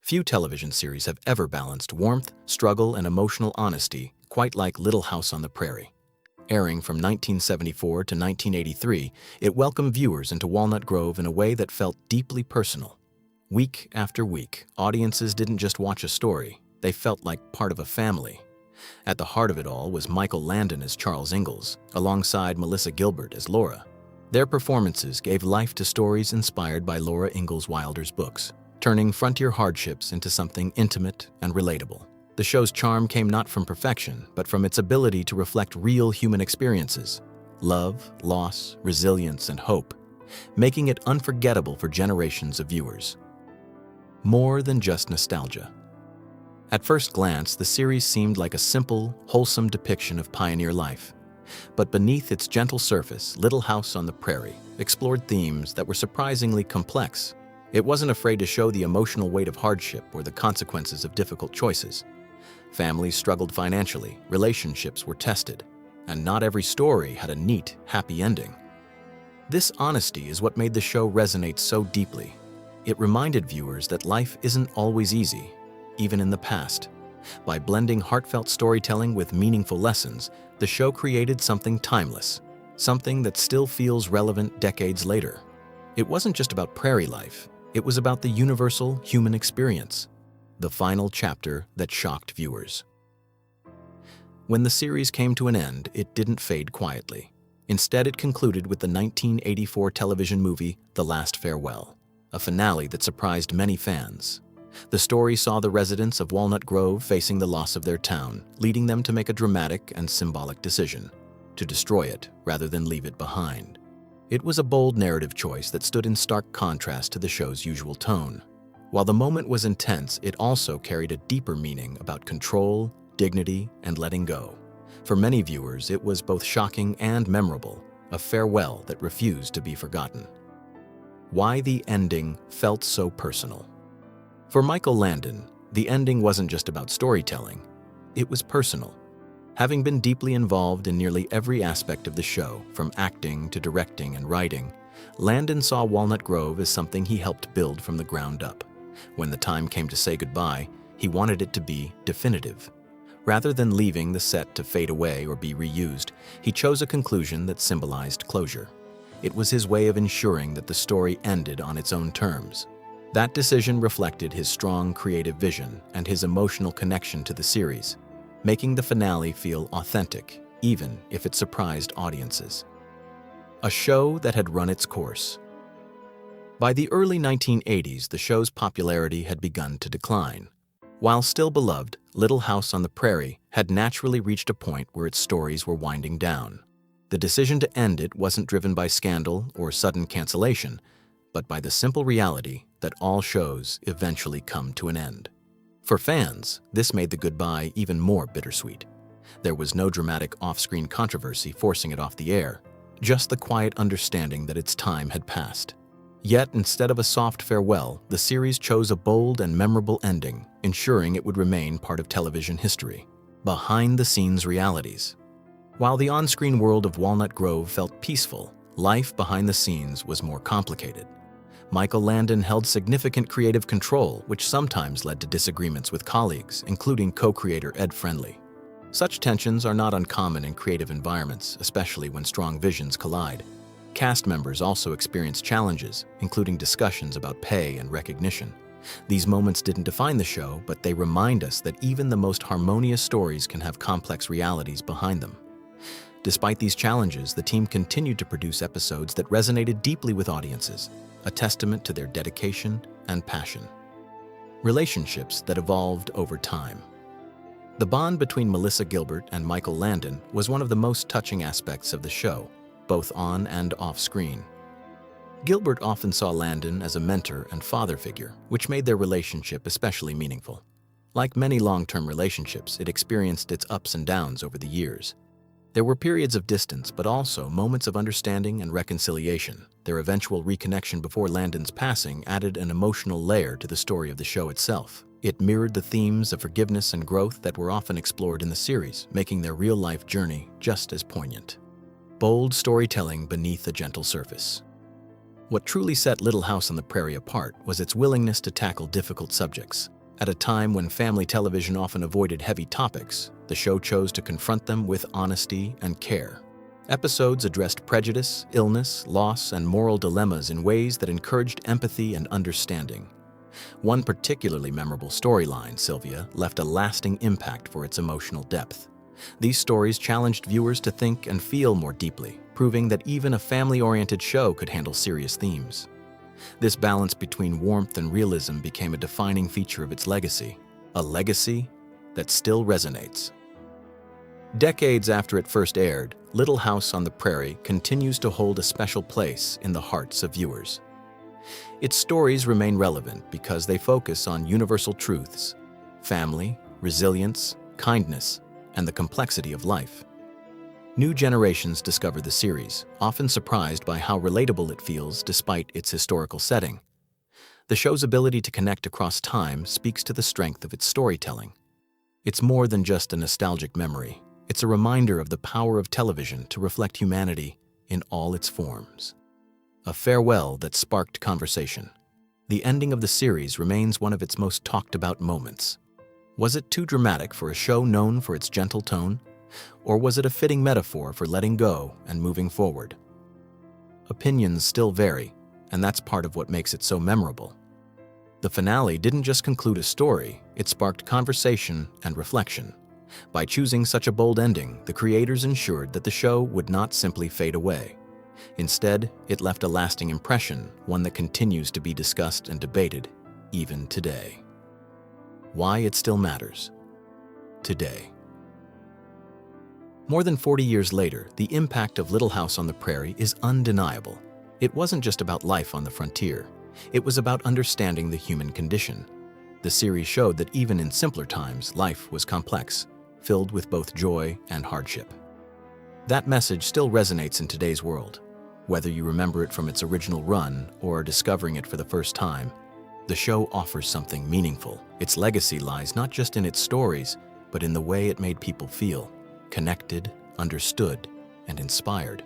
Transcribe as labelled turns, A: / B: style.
A: Few television series have ever balanced warmth, struggle, and emotional honesty quite like Little House on the Prairie. Airing from 1974 to 1983, it welcomed viewers into Walnut Grove in a way that felt deeply personal. Week after week, audiences didn't just watch a story, they felt like part of a family. At the heart of it all was Michael Landon as Charles Ingalls, alongside Melissa Gilbert as Laura. Their performances gave life to stories inspired by Laura Ingalls Wilder's books, turning frontier hardships into something intimate and relatable. The show's charm came not from perfection, but from its ability to reflect real human experiences: love, loss, resilience, and hope, making it unforgettable for generations of viewers. More than just nostalgia. At first glance, the series seemed like a simple, wholesome depiction of pioneer life. But beneath its gentle surface, Little House on the Prairie explored themes that were surprisingly complex. It wasn't afraid to show the emotional weight of hardship or the consequences of difficult choices. Families struggled financially, relationships were tested, and not every story had a neat, happy ending. This honesty is what made the show resonate so deeply. It reminded viewers that life isn't always easy, even in the past. By blending heartfelt storytelling with meaningful lessons, the show created something timeless, something that still feels relevant decades later. It wasn't just about prairie life, it was about the universal human experience, the final chapter that shocked viewers. When the series came to an end, it didn't fade quietly. Instead, it concluded with the 1984 television movie The Last Farewell, a finale that surprised many fans. The story saw the residents of Walnut Grove facing the loss of their town, leading them to make a dramatic and symbolic decision: to destroy it rather than leave it behind. It was a bold narrative choice that stood in stark contrast to the show's usual tone. While the moment was intense, it also carried a deeper meaning about control, dignity, and letting go. For many viewers, it was both shocking and memorable, a farewell that refused to be forgotten. Why the ending felt so personal. For Michael Landon, the ending wasn't just about storytelling, it was personal. Having been deeply involved in nearly every aspect of the show, from acting to directing and writing, Landon saw Walnut Grove as something he helped build from the ground up. When the time came to say goodbye, he wanted it to be definitive. Rather than leaving the set to fade away or be reused, he chose a conclusion that symbolized closure. It was his way of ensuring that the story ended on its own terms. That decision reflected his strong creative vision and his emotional connection to the series, making the finale feel authentic, even if it surprised audiences. A show that had run its course. By the early 1980s, the show's popularity had begun to decline. While still beloved, Little House on the Prairie had naturally reached a point where its stories were winding down. The decision to end it wasn't driven by scandal or sudden cancellation, but by the simple reality that all shows eventually come to an end. For fans, this made the goodbye even more bittersweet. There was no dramatic off-screen controversy forcing it off the air, just the quiet understanding that its time had passed. Yet, instead of a soft farewell, the series chose a bold and memorable ending, ensuring it would remain part of television history. Behind-the-scenes realities. While the on-screen world of Walnut Grove felt peaceful, life behind the scenes was more complicated. Michael Landon held significant creative control, which sometimes led to disagreements with colleagues, including co-creator Ed Friendly. Such tensions are not uncommon in creative environments, especially when strong visions collide. Cast members also experienced challenges, including discussions about pay and recognition. These moments didn't define the show, but they remind us that even the most harmonious stories can have complex realities behind them. Despite these challenges, the team continued to produce episodes that resonated deeply with audiences, a testament to their dedication and passion. Relationships that evolved over time. The bond between Melissa Gilbert and Michael Landon was one of the most touching aspects of the show, both on and off screen. Gilbert often saw Landon as a mentor and father figure, which made their relationship especially meaningful. Like many long-term relationships, it experienced its ups and downs over the years. There were periods of distance, but also moments of understanding and reconciliation. Their eventual reconnection before Landon's passing added an emotional layer to the story of the show itself. It mirrored the themes of forgiveness and growth that were often explored in the series, making their real-life journey just as poignant. Bold storytelling beneath a gentle surface. What truly set Little House on the Prairie apart was its willingness to tackle difficult subjects. At a time when family television often avoided heavy topics, the show chose to confront them with honesty and care. Episodes addressed prejudice, illness, loss, and moral dilemmas in ways that encouraged empathy and understanding. One particularly memorable storyline, Sylvia, left a lasting impact for its emotional depth. These stories challenged viewers to think and feel more deeply, proving that even a family-oriented show could handle serious themes. This balance between warmth and realism became a defining feature of its legacy, a legacy that still resonates. Decades after it first aired, Little House on the Prairie continues to hold a special place in the hearts of viewers. Its stories remain relevant because they focus on universal truths: family, resilience, kindness, and the complexity of life. New generations discover the series, often surprised by how relatable it feels despite its historical setting. The show's ability to connect across time speaks to the strength of its storytelling. It's more than just a nostalgic memory. It's a reminder of the power of television to reflect humanity in all its forms. A farewell that sparked conversation. The ending of the series remains one of its most talked-about moments. Was it too dramatic for a show known for its gentle tone? Or was it a fitting metaphor for letting go and moving forward? Opinions still vary, and that's part of what makes it so memorable. The finale didn't just conclude a story, it sparked conversation and reflection. By choosing such a bold ending, the creators ensured that the show would not simply fade away. Instead, it left a lasting impression, one that continues to be discussed and debated, even today. Why it still matters. Today. More than 40 years later, the impact of Little House on the Prairie is undeniable. It wasn't just about life on the frontier. It was about understanding the human condition. The series showed that even in simpler times, life was complex, filled with both joy and hardship. That message still resonates in today's world. Whether you remember it from its original run or discovering it for the first time, the show offers something meaningful. Its legacy lies not just in its stories, but in the way it made people feel connected, understood, and inspired.